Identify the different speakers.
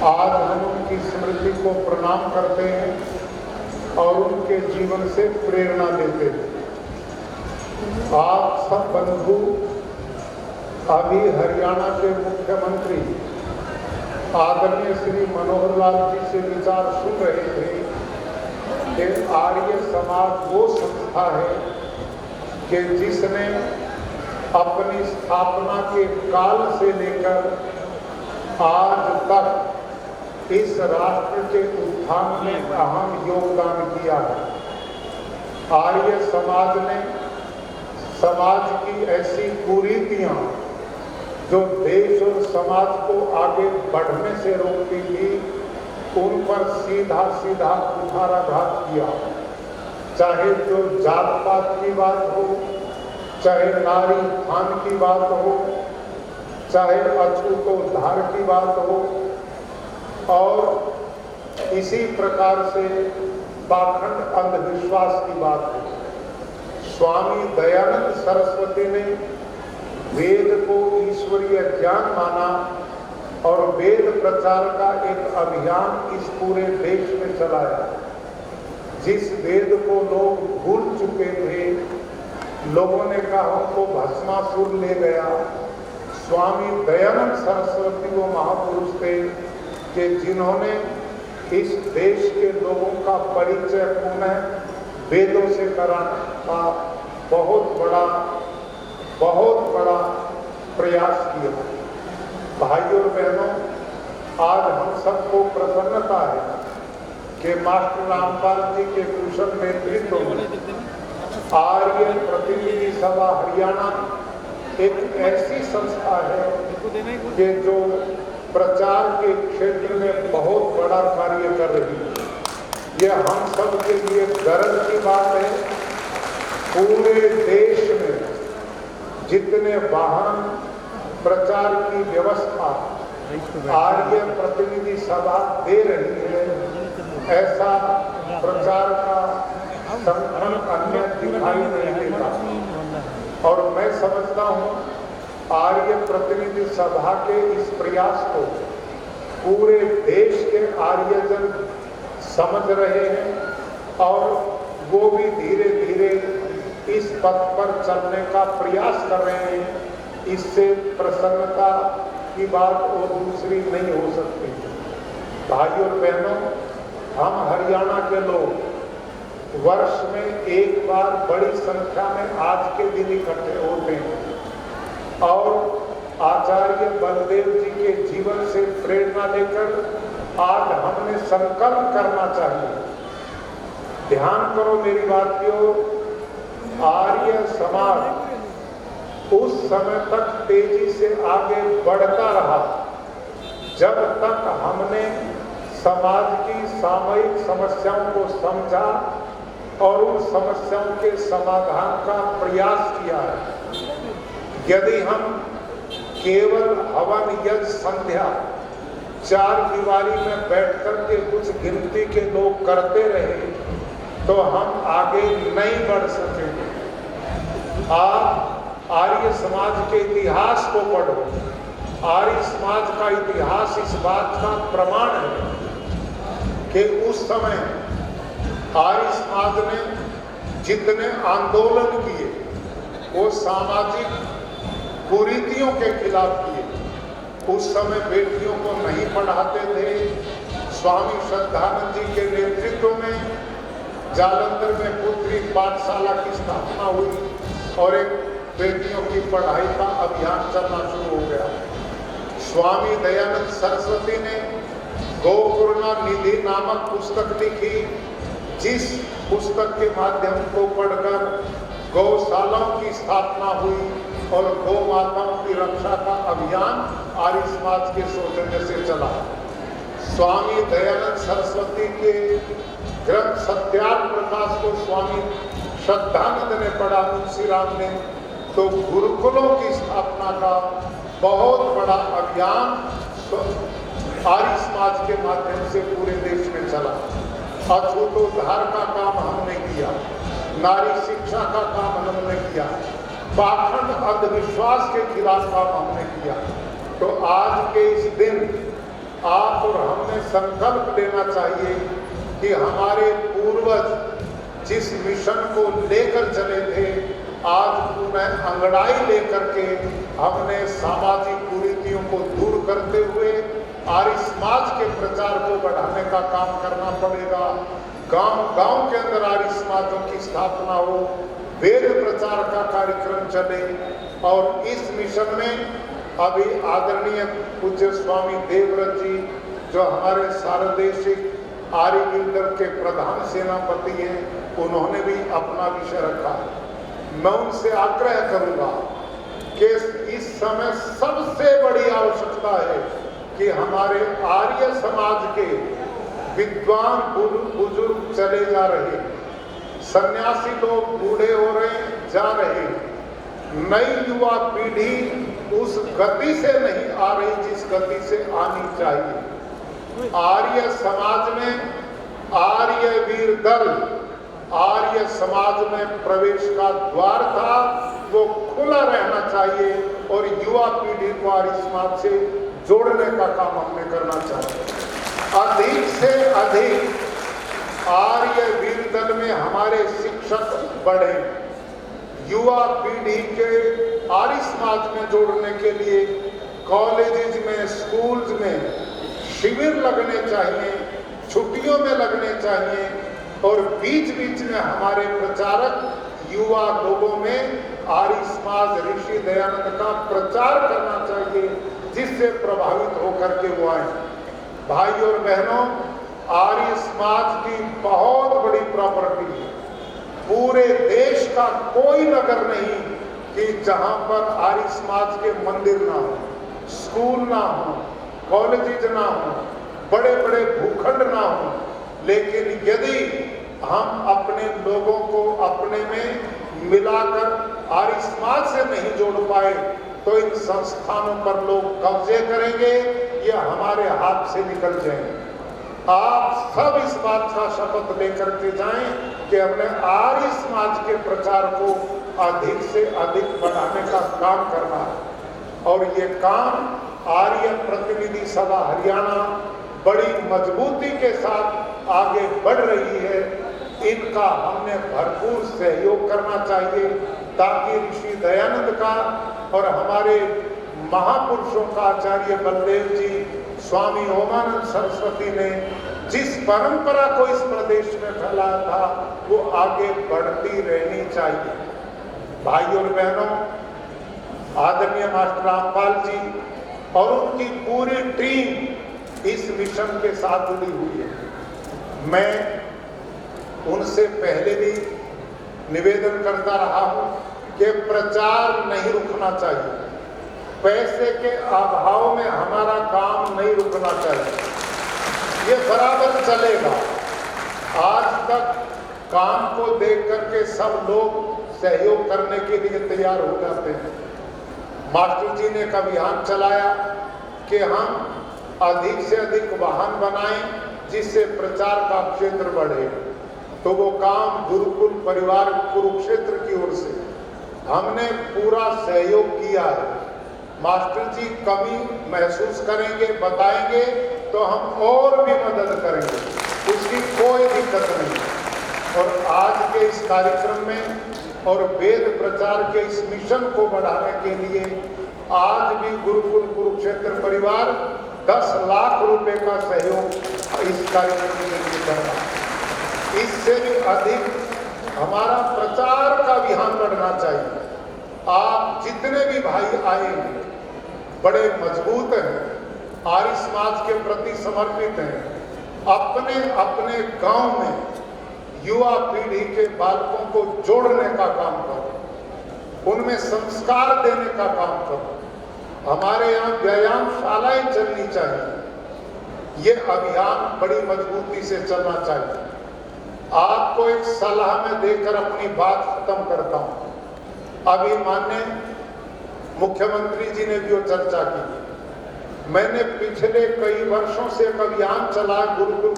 Speaker 1: आज हम उनकी स्मृति को प्रणाम करते हैं और उनके जीवन से प्रेरणा देते हैं। आप सब बंधु अभी हरियाणा के मुख्यमंत्री आदरणीय श्री मनोहर लाल जी से विचार सुन रहे थे कि आर्य समाज वो संस्था है कि जिसने अपनी स्थापना के काल से लेकर आज तक इस राष्ट्र के उत्थान में अहम योगदान किया है। आर्य समाज ने समाज की ऐसी कुरीतियां जो देश और समाज को आगे बढ़ने से रोकती थी, उन पर सीधा सीधा कुठाराघात किया। चाहे जो जात पात की बात हो, चाहे नारी उत्थान की बात हो, चाहे अछूतोद्धार की बात हो, और इसी प्रकार से पाखंड अंधविश्वास की बात है। स्वामी दयानंद सरस्वती ने वेद को ईश्वरीय ज्ञान माना और वेद प्रचार का एक अभियान इस पूरे देश में चलाया। जिस वेद को लोग भूल चुके थे, लोगों ने कहा हमको भस्मासुर ले गया। स्वामी दयानंद सरस्वती वो महापुरुष थे कि जिन्होंने इस देश के लोगों का परिचय पुनः वेदों से कराने का बहुत बड़ा प्रयास किया। भाइयों और बहनों, आज हम सबको प्रसन्नता है कि मास्टर रामपाल जी के कुशल नेतृत्व में आर्य प्रतिनिधि सभा हरियाणा एक ऐसी संस्था है कि जो प्रचार के क्षेत्र में बहुत बड़ा कार्य कर रही है। यह हम सब के लिए गर्व की बात है। पूरे देश में जितने वाहन प्रचार की व्यवस्था आर्य प्रतिनिधि सभा दे रही है, ऐसा प्रचार का संगठन अन्य दिखाई नहीं देता। और मैं समझता हूँ आर्य प्रतिनिधि सभा के इस प्रयास को पूरे देश के आर्यजन समझ रहे हैं और वो भी धीरे धीरे इस पथ पर चलने का प्रयास कर रहे हैं। इससे प्रसन्नता की बात और दूसरी नहीं हो सकती। भाइयों और बहनों, हम हरियाणा के लोग वर्ष में एक बार बड़ी संख्या में आज के दिन इकट्ठे होते हैं और आचार्य बलदेव जी के जीवन से प्रेरणा लेकर आज हमने संकल्प करना चाहिए। ध्यान करो मेरी बात की ओर। आर्य समाज उस समय तक तेजी से आगे बढ़ता रहा जब तक हमने समाज की सामयिक समस्याओं को समझा और उन समस्याओं के समाधान का प्रयास किया है। यदि हम केवल हवन यज्ञ संध्या चार दीवारी में बैठकर के कुछ गिनती के लोग करते रहे तो हम आगे नहीं बढ़ सकेंगे। आप आर्य समाज के इतिहास को पढ़ो। आर्य समाज का इतिहास इस बात का प्रमाण है कि उस समय आर्य समाज ने जितने आंदोलन किए वो सामाजिक कुरीतियों के खिलाफ किए। उस समय बेटियों को नहीं पढ़ाते थे। स्वामी श्रद्धानंद जी के नेतृत्व में जालंधर में पुत्री पाठशाला की स्थापना हुई और एक बेटियों की पढ़ाई का अभियान चलना शुरू हो गया। स्वामी दयानंद सरस्वती ने गौपूर्णा निधि नामक पुस्तक लिखी, जिस पुस्तक के माध्यम को पढ़कर गौशालाओं की स्थापना हुई और गौ माताओं की रक्षा का अभियान आर्य समाज के सौजन्य से चला। स्वामी दयानंद सरस्वती के ग्रंथ सत्यार्थ प्रकाश को स्वामी श्रद्धानंद ने पढ़ा, तुलसीराम ने, तो गुरुकुलों की स्थापना का बहुत बड़ा अभियान तो आर्य समाज के माध्यम से पूरे देश में चला। अछूतोद्धार का काम हमने किया, नारी शिक्षा का काम हमने किया, पाखंड अंधविश्वास के खिलाफ काम हमने किया। तो आज के इस दिन आप और हमने संकल्प लेना चाहिए कि हमारे पूर्वज जिस मिशन को लेकर चले थे, आज उन्हें अंगड़ाई लेकर के हमने सामाजिक कुरीतियों को दूर करते हुए आर्य समाज के प्रचार को बढ़ाने का काम करना पड़ेगा। गांव-गांव के अंदर आर्य समाजों की स्थापना हो, वेद प्रचार का कार्यक्रम चले और इस मिशन में अभी आदरणीय पूज्य स्वामी देवव्रत जी जो हमारे सार्वदेशिक आर्य गिल्डर के प्रधान सेनापति हैं, उन्होंने भी अपना विषय रखा है। मैं उनसे आग्रह करूंगा कि इस समय सबसे बड़ी आवश्यकता है कि हमारे आर्य समाज के विद्वान बुजुर्ग चले जा रहे हैं, सन्यासी लोग बूढ़े हो रहे जा रहे हैं, नई युवा पीढ़ी उस गति से नहीं आ रही जिस गति से आनी चाहिए। आर्य समाज में आर्य वीर दल आर्य समाज में प्रवेश का द्वार था, वो खुला रहना चाहिए और युवा पीढ़ी को आर्य समाज से जोड़ने का काम हमें करना चाहिए। अधिक से अधिक आर्य वीर दल में हमारे शिक्षक बढ़े, युवा पीढ़ी के आर्य समाज में जोड़ने के लिए कॉलेजेस में, स्कूल्स में शिविर लगने चाहिए, छुट्टियों में लगने चाहिए और बीच बीच में हमारे प्रचारक युवा लोगों में आर्य समाज ऋषि दयानंद का प्रचार करना चाहिए, जिससे प्रभावित होकर के वो आए। भाई और बहनों, आर्य समाज की बहुत बड़ी प्रॉपर्टी है। पूरे देश का कोई नगर नहीं कि जहां पर आर्य समाज के मंदिर ना हो, स्कूल ना हो, कॉलेजेस ना हो, बड़े बड़े भूखंड ना हो। लेकिन यदि हम अपने लोगों को अपने में मिलाकर आर्य समाज से नहीं जोड़ पाए तो इन संस्थानों पर लोग कब्जे करेंगे, ये हमारे हाथ से निकल जाएंगे। आप सब इस बात का शपथ लेकर के जाएं कि हमने आर्य समाज के प्रचार को अधिक से अधिक बढ़ाने का काम करना है और ये काम आर्य प्रतिनिधि सभा हरियाणा बड़ी मजबूती के साथ आगे बढ़ रही है। इनका हमने भरपूर सहयोग करना चाहिए ताकि ऋषि दयानंद का और हमारे महापुरुषों का आचार्य बलदेव जी, स्वामी ओमानंद सरस्वती ने जिस परंपरा को इस प्रदेश में फैलाया था वो आगे बढ़ती रहनी चाहिए। भाई और बहनों, आदरणीय मास्टर रामपाल जी और उनकी पूरी टीम इस मिशन के साथ जुड़ी हुई है। मैं उनसे पहले भी निवेदन करता रहा हूं कि प्रचार नहीं रुकना चाहिए, पैसे के अभाव में हमारा काम नहीं रुकना चाहिए, ये बराबर चलेगा। आज तक काम को देख करके सब लोग सहयोग करने के लिए तैयार हो जाते हैं। मास्टर जी ने एक अभियान चलाया कि हम अधिक से अधिक वाहन बनाएं जिससे प्रचार का क्षेत्र बढ़े, तो वो काम गुरुकुल परिवार कुरुक्षेत्र की ओर से हमने पूरा सहयोग किया है। मास्टर जी कमी महसूस करेंगे, बताएंगे तो हम और भी मदद करेंगे, उसकी कोई दिक्कत नहीं। और आज के इस कार्यक्रम में और वेद प्रचार के इस मिशन को बढ़ाने के लिए आज भी गुरुकुल कुरुक्षेत्र परिवार 10 लाख रुपए का सहयोग इस कार्यक्रम के लिए कर रहा है। इससे भी अधिक हमारा प्रचार का अभियान बढ़ना चाहिए। आप जितने भी भाई आएंगे बड़े मजबूत हैं, आर्य समाज के प्रति समर्पित हैं, अपने अपने गांव में युवा पीढ़ी के बालकों को जोड़ने का काम करो, उनमें संस्कार देने का काम करो। हमारे यहाँ व्यायामशालाएं चलनी चाहिए, ये अभियान बड़ी मजबूती से चलना चाहिए। आपको एक सलाह में देकर अपनी बात खत्म करता हूं। अभी माननीय मुख्यमंत्री जी ने जो चर्चा की, मैंने पिछले कई वर्षों से एक अभियान चला गुरुकुल